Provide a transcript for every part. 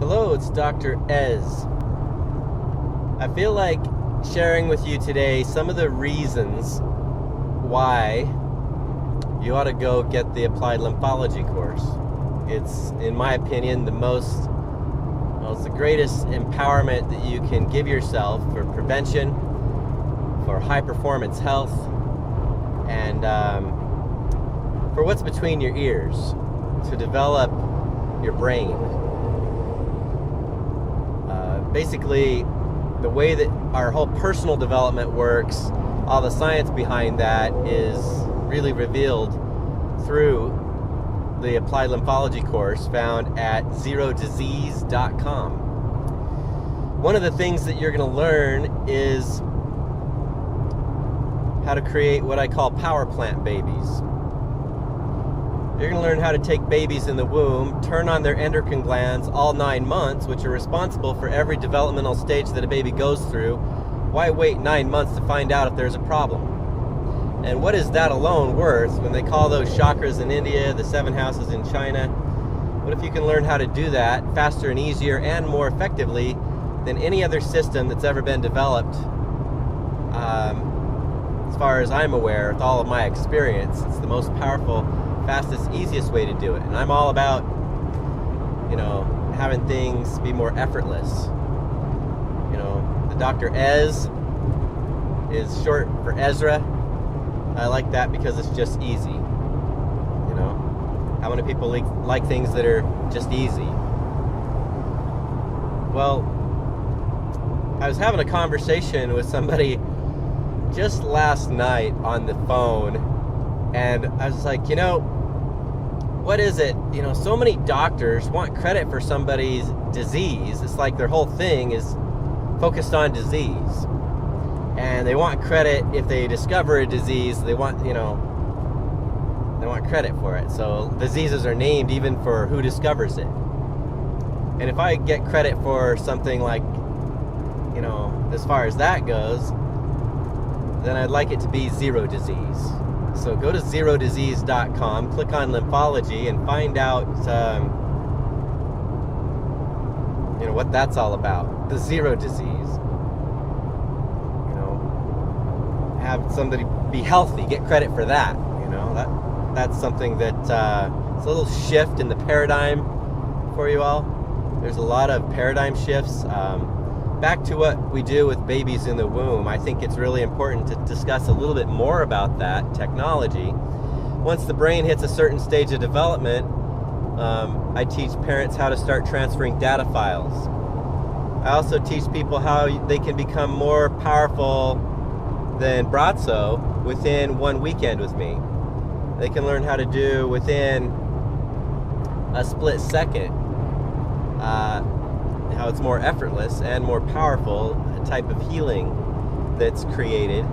Hello, it's Dr. Ez. I feel like sharing with you today some of the reasons why you ought to go get the Applied Lymphology course. It's, in my opinion, it's the greatest empowerment that you can give yourself for prevention, for high performance health, and for what's between your ears, to develop your brain. Basically, the way that our whole personal development works, all the science behind that is really revealed through the Applied Lymphology course found at ZeroDisease.com. One of the things that you're going to learn is how to create what I call power plant babies. You're going to learn how to take babies in the womb, turn on their endocrine glands all 9 months, which are responsible for every developmental stage that a baby goes through. Why wait 9 months to find out if there's a problem? And what is that alone worth when they call those chakras in India the 7 houses in China? What if you can learn how to do that faster and easier and more effectively than any other system that's ever been developed? As far as I'm aware, with all of my experience, it's the most powerful, fastest, easiest way to do it. And I'm all about, having things be more effortless. The Dr. Ez is short for Ezra. I like that because it's just easy. How many people like things that are just easy? Well, I was having a conversation with somebody just last night on the phone, and I was like, what is it? So many doctors want credit for somebody's disease. It's like their whole thing is focused on disease. And they want credit if they discover a disease. They want credit for it. So diseases are named even for who discovers it. And if I get credit for something like, as far as that goes, then I'd like it to be zero disease. So go to ZeroDisease.com, click on lymphology, and find out, what that's all about. The zero disease. Have somebody be healthy, get credit for that. That's something that it's a little shift in the paradigm for you all. There's a lot of paradigm shifts. Back to what we do with babies in the womb, I think it's really important to discuss a little bit more about that technology. Once the brain hits a certain stage of development, I teach parents how to start transferring data files. I also teach people how they can become more powerful than Brazzo within 1 weekend with me. They can learn how to do within a split second, how it's more effortless and more powerful, a type of healing that's created.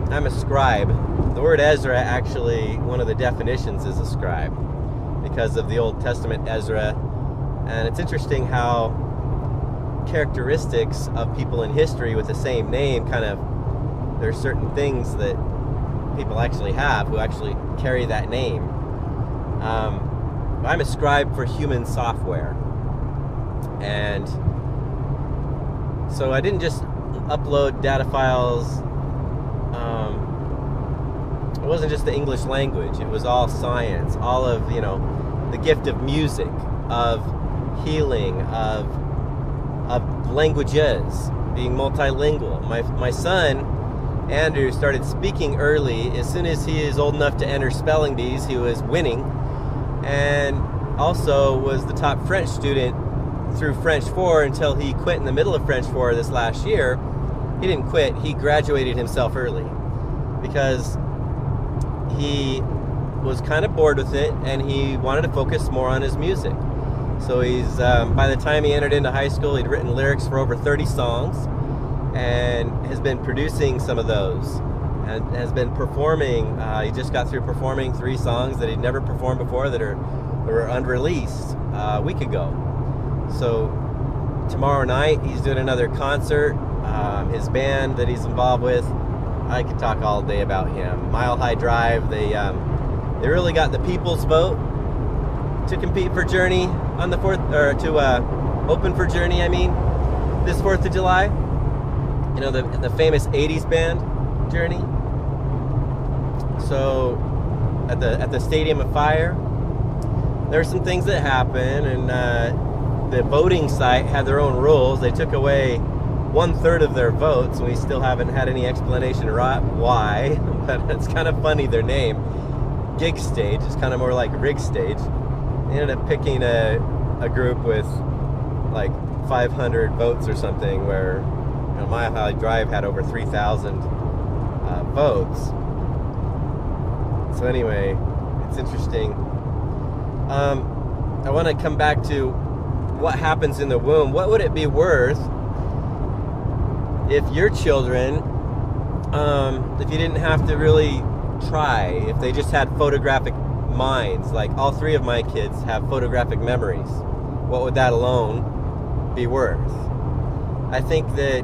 I'm a scribe. The word Ezra, actually, one of the definitions is a scribe because of the Old Testament Ezra. And it's interesting how characteristics of people in history with the same name there's certain things that people actually have who actually carry that name. I'm a scribe for human software. And so I didn't just upload data files. It wasn't just the English language. It was all science, all of, the gift of music, of healing, of languages, being multilingual. My son, Andrew, started speaking early. As soon as he is old enough to enter spelling bees, he was winning, and also was the top French student through French 4 until he quit in the middle of French 4 this last year. He didn't quit, he graduated himself early because he was kind of bored with it and he wanted to focus more on his music. So he's, by the time he entered into high school, he'd written lyrics for over 30 songs and has been producing some of those and has been performing. He just got through performing 3 songs that he'd never performed before that were unreleased a week ago. So tomorrow night he's doing another concert. His band that he's involved with, I could talk all day about him. Mile High Drive, they really got the people's vote to compete for Journey on the 4th, or to open for Journey, this 4th of July. You know, the famous 80s band, Journey. So, at the Stadium of Fire, there were some things that happened, and the voting site had their own rules. They took away 1/3 of their votes, and we still haven't had any explanation why, but it's kind of funny, their name, Gig Stage, is kind of more like Rig Stage. They ended up picking a group with like 500 votes or something, where Mile High Drive had over 3,000 votes. So anyway, it's interesting. I want to come back to what happens in the womb. What would it be worth if your children, if you didn't have to really try, if they just had photographic minds? Like all 3 of my kids have photographic memories. What would that alone be worth? I think that,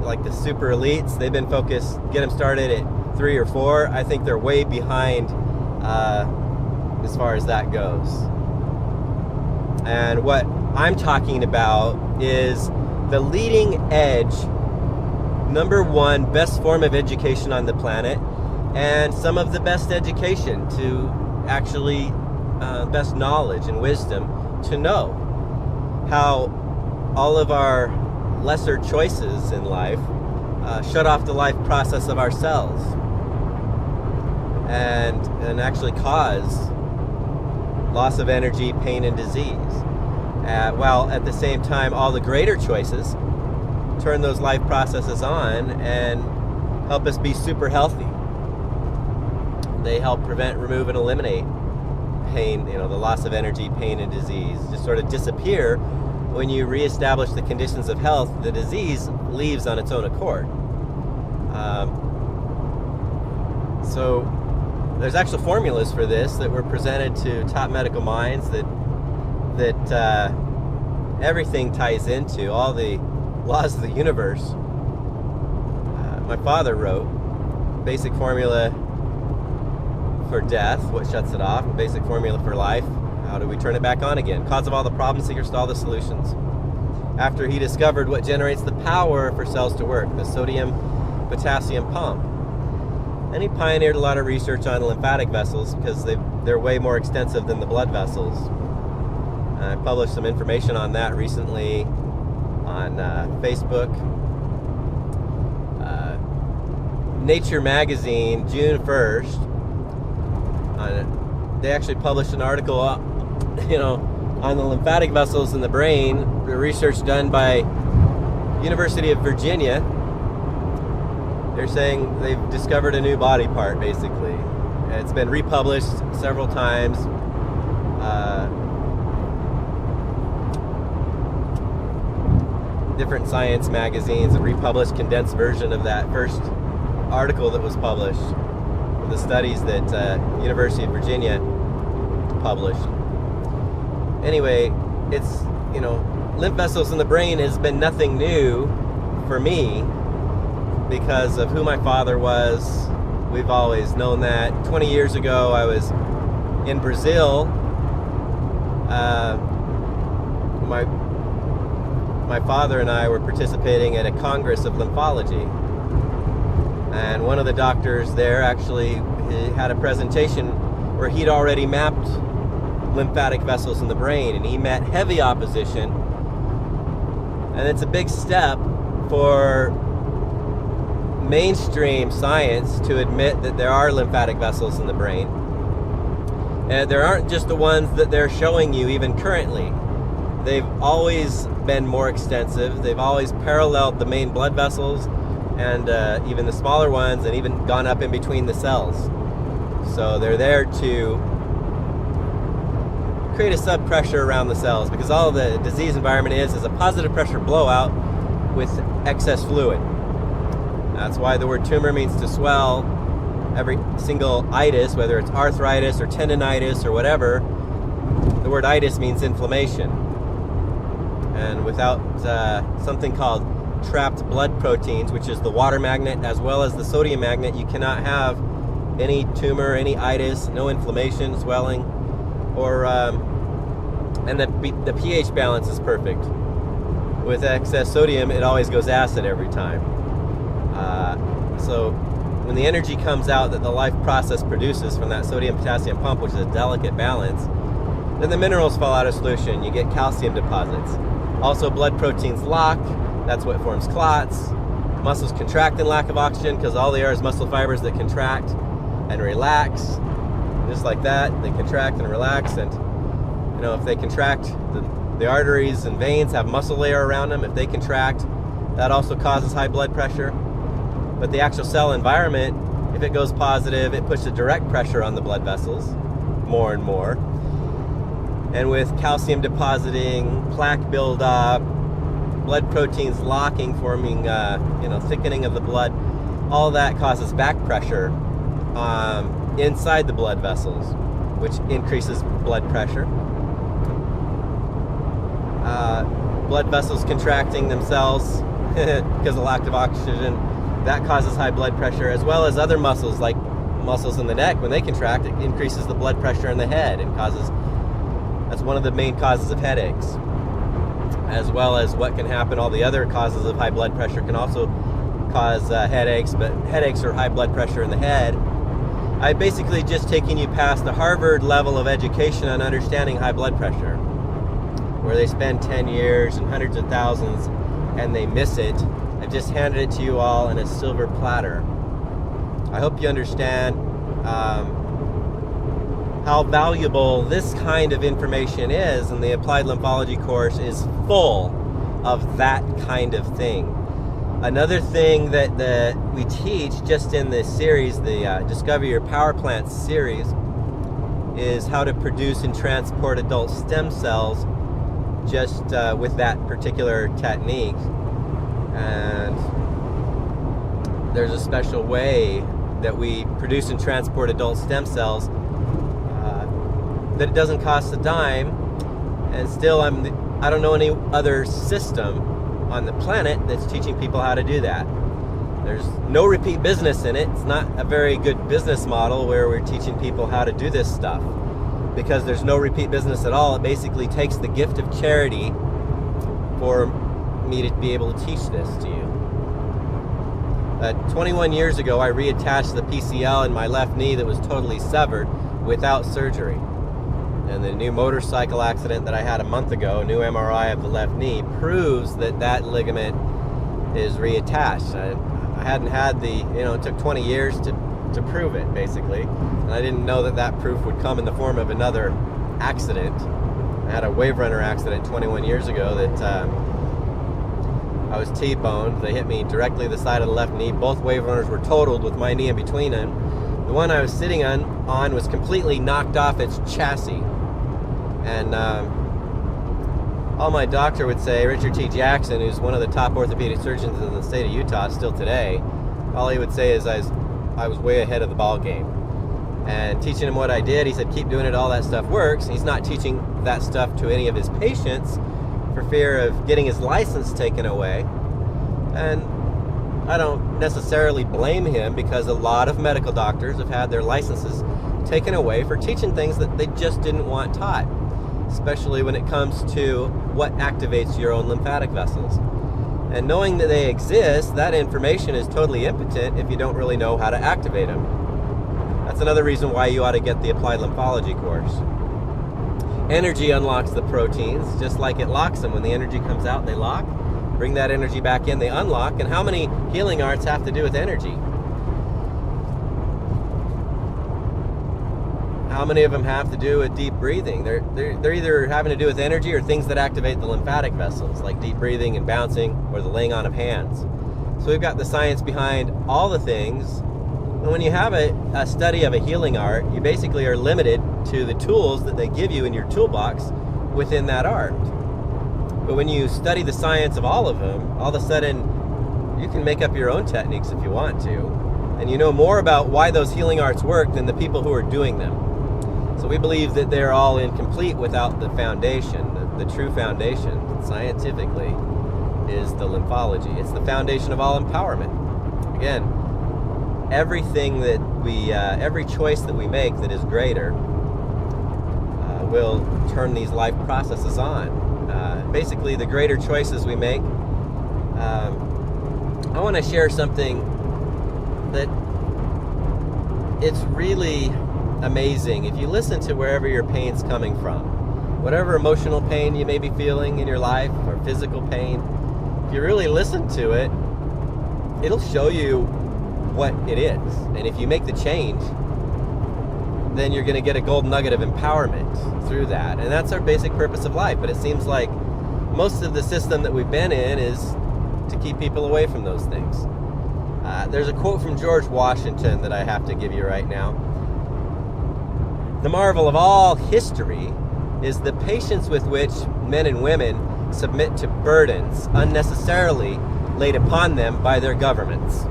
like the super elites, they've been focused, get them started at 3 or 4. I think they're way behind as far as that goes. And what I'm talking about is the leading edge, number 1 best form of education on the planet, and some of the best education to actually, best knowledge and wisdom to know how all of our lesser choices in life shut off the life process of our cells and actually cause loss of energy, pain, and disease. While at the same time, all the greater choices turn those life processes on and help us be super healthy. They help prevent, remove, and eliminate pain, the loss of energy, pain, and disease. Just sort of disappear when you reestablish the conditions of health. The disease leaves on its own accord. So there's actual formulas for this that were presented to top medical minds that everything ties into, all the laws of the universe. My father wrote basic formula for death, what shuts it off, basic formula for life, how do we turn it back on again, cause of all the problems, secrets to all the solutions. After he discovered what generates the power for cells to work, the sodium potassium pump. And he pioneered a lot of research on lymphatic vessels because they're way more extensive than the blood vessels. I published some information on that recently on Facebook. Nature magazine, June 1st, they actually published an article, on the lymphatic vessels in the brain, the research done by University of Virginia. They're saying they've discovered a new body part, basically. It's been republished several times. Different science magazines have republished condensed version of that first article that was published, the studies that University of Virginia published. Anyway, it's, lymph vessels in the brain has been nothing new for me because of who my father was. We've always known that. 20 years ago, I was in Brazil. My father and I were participating at a Congress of Lymphology. And one of the doctors there actually had a presentation where he'd already mapped lymphatic vessels in the brain, and he met heavy opposition. And it's a big step for mainstream science to admit that there are lymphatic vessels in the brain. And there aren't just the ones that they're showing you even currently. They've always been more extensive. They've always paralleled the main blood vessels and even the smaller ones, and even gone up in between the cells. So they're there to create a sub-pressure around the cells, because all the disease environment is a positive pressure blowout with excess fluid. That's why the word tumor means to swell. Every single itis, whether it's arthritis or tendonitis or whatever, the word itis means inflammation. And without something called trapped blood proteins, which is the water magnet as well as the sodium magnet, you cannot have any tumor, any itis, no inflammation, swelling, or And the pH balance is perfect. With excess sodium, it always goes acid every time. So when the energy comes out that the life process produces from that sodium-potassium pump, which is a delicate balance, then the minerals fall out of solution. You get calcium deposits. Also, blood proteins lock. That's what forms clots. Muscles contract in lack of oxygen because all they are is muscle fibers that contract and relax. Just like that, they contract and relax. And if they contract, the arteries and veins have muscle layer around them. If they contract, that also causes high blood pressure. But the actual cell environment, if it goes positive, it puts a direct pressure on the blood vessels more and more. And with calcium depositing, plaque buildup, blood proteins locking, forming, thickening of the blood, all that causes back pressure inside the blood vessels, which increases blood pressure. Blood vessels contracting themselves because of lack of oxygen, that causes high blood pressure, as well as other muscles like muscles in the neck. When they contract, it increases the blood pressure in the head and that's one of the main causes of headaches, as well as what can happen. All the other causes of high blood pressure can also cause headaches, but headaches or high blood pressure in the head. I've basically just taken you past the Harvard level of education on understanding high blood pressure, where they spend 10 years and hundreds of thousands and they miss it. I've just handed it to you all in a silver platter. I hope you understand how valuable this kind of information is, and the Applied Lymphology course is full of that kind of thing. Another thing that we teach just in this series, the Discover Your Power Plants series, is how to produce and transport adult stem cells just with that particular technique. And there's a special way that we produce and transport adult stem cells that it doesn't cost a dime, and still I don't know any other system on the planet that's teaching people how to do that. There's no repeat business in it. It's not a very good business model where we're teaching people how to do this stuff, because there's no repeat business at all. It basically takes the gift of charity for me to be able to teach this to you. 21 years ago, I reattached the PCL in my left knee that was totally severed without surgery. And the new motorcycle accident that I had a month ago, new MRI of the left knee, proves that ligament is reattached. I hadn't had it took 20 years to prove it, basically. And I didn't know that proof would come in the form of another accident. I had a Wave Runner accident 21 years ago that I was T-boned. They hit me directly the side of the left knee. Both Wave Runners were totaled with my knee in between them. The one I was sitting on was completely knocked off its chassis. And all my doctor would say, Richard T. Jackson, who's one of the top orthopedic surgeons in the state of Utah still today, all he would say is I was way ahead of the ball game. And teaching him what I did, he said, keep doing it, all that stuff works. He's not teaching that stuff to any of his patients for fear of getting his license taken away. And I don't necessarily blame him, because a lot of medical doctors have had their licenses taken away for teaching things that they just didn't want taught, especially when it comes to what activates your own lymphatic vessels. And knowing that they exist, that information is totally impotent if you don't really know how to activate them. That's another reason why you ought to get the Applied Lymphology course. Energy unlocks the proteins, just like it locks them. When the energy comes out, they lock. Bring that energy back in, they unlock. And how many healing arts have to do with energy? How many of them have to do with deep breathing? They're either having to do with energy or things that activate the lymphatic vessels, like deep breathing and bouncing, or the laying on of hands. So we've got the science behind all the things. And when you have a study of a healing art, you basically are limited to the tools that they give you in your toolbox within that art. But when you study the science of all of them, all of a sudden you can make up your own techniques if you want to. And you know more about why those healing arts work than the people who are doing them. So we believe that they're all incomplete without the foundation. The true foundation, scientifically, is the lymphology. It's the foundation of all empowerment. Again, everything that every choice that we make that is greater will turn these life processes on. Basically, the greater choices we make. I want to share something that it's really amazing. If you listen to wherever your pain's coming from, whatever emotional pain you may be feeling in your life or physical pain, if you really listen to it, it'll show you what it is. And if you make the change, then you're going to get a gold nugget of empowerment through that. And that's our basic purpose of life. But it seems like most of the system that we've been in is to keep people away from those things. There's a quote from George Washington that I have to give you right now. The marvel of all history is the patience with which men and women submit to burdens unnecessarily laid upon them by their governments.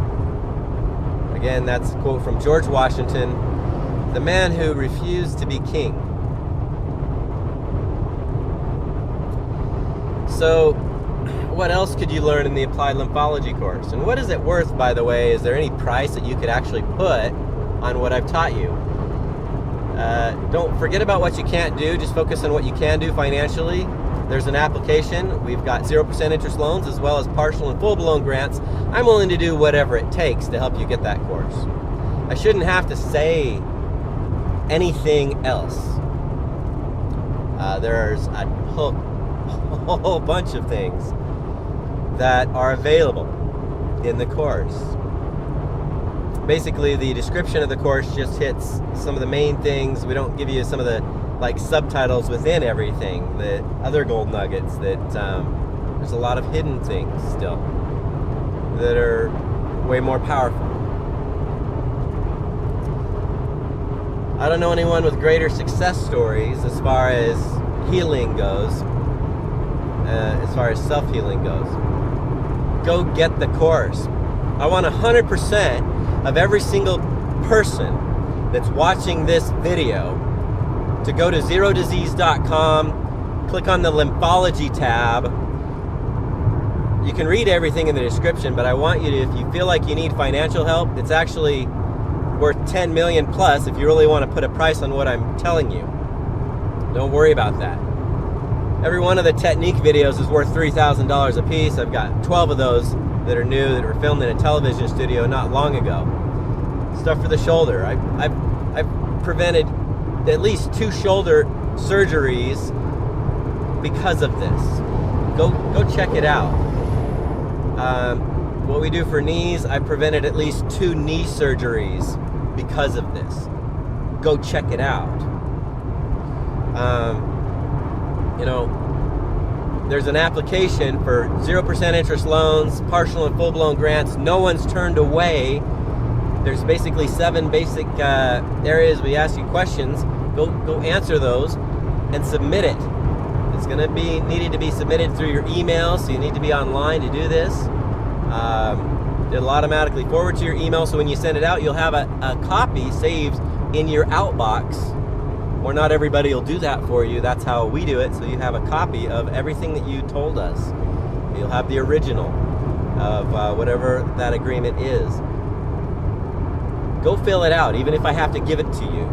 Again, that's a quote from George Washington, the man who refused to be king. So, what else could you learn in the Applied Lymphology course? And what is it worth, by the way? Is there any price that you could actually put on what I've taught you? Don't forget about what you can't do. Just focus on what you can do financially. There's an application. We've got 0% interest loans as well as partial and full-blown grants. I'm willing to do whatever it takes to help you get that course. I shouldn't have to say anything else. There's a whole bunch of things that are available in the course. Basically, the description of the course just hits some of the main things. We don't give you some of the subtitles within everything, the other gold nuggets that there's a lot of hidden things still that are way more powerful. I don't know anyone with greater success stories as far as healing goes, as far as self-healing goes. Go get the course. I want 100% of every single person that's watching this video to go to ZeroDisease.com, click on the Lymphology tab. You can read everything in the description, but I want you to, if you feel like you need financial help, it's actually worth 10 million plus if you really want to put a price on what I'm telling you. Don't worry about that. Every one of the technique videos is worth $3,000 a piece. I've got 12 of those that are new, that were filmed in a television studio not long ago. Stuff for the shoulder. I've prevented at least 2 shoulder surgeries because of this. Go check it out. What we do for knees, I prevented at least 2 knee surgeries because of this. Go check it out. There's an application for 0% interest loans, partial and full-blown grants. No one's turned away. There's basically 7 basic areas we ask you questions. Go answer those and submit it. It's going to be needed to be submitted through your email, so you need to be online to do this. It'll automatically forward to your email, so when you send it out, you'll have a copy saved in your outbox. Or not everybody will do that for you. That's how we do it. So you have a copy of everything that you told us. You'll have the original of whatever that agreement is. Go fill it out, even if I have to give it to you.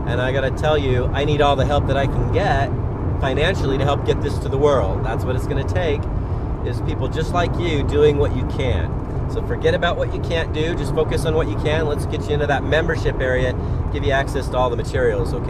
And I gotta tell you, I need all the help that I can get financially to help get this to the world. That's what it's gonna take, is people just like you doing what you can. So forget about what you can't do, just focus on what you can. Let's get you into that membership area, give you access to all the materials, okay?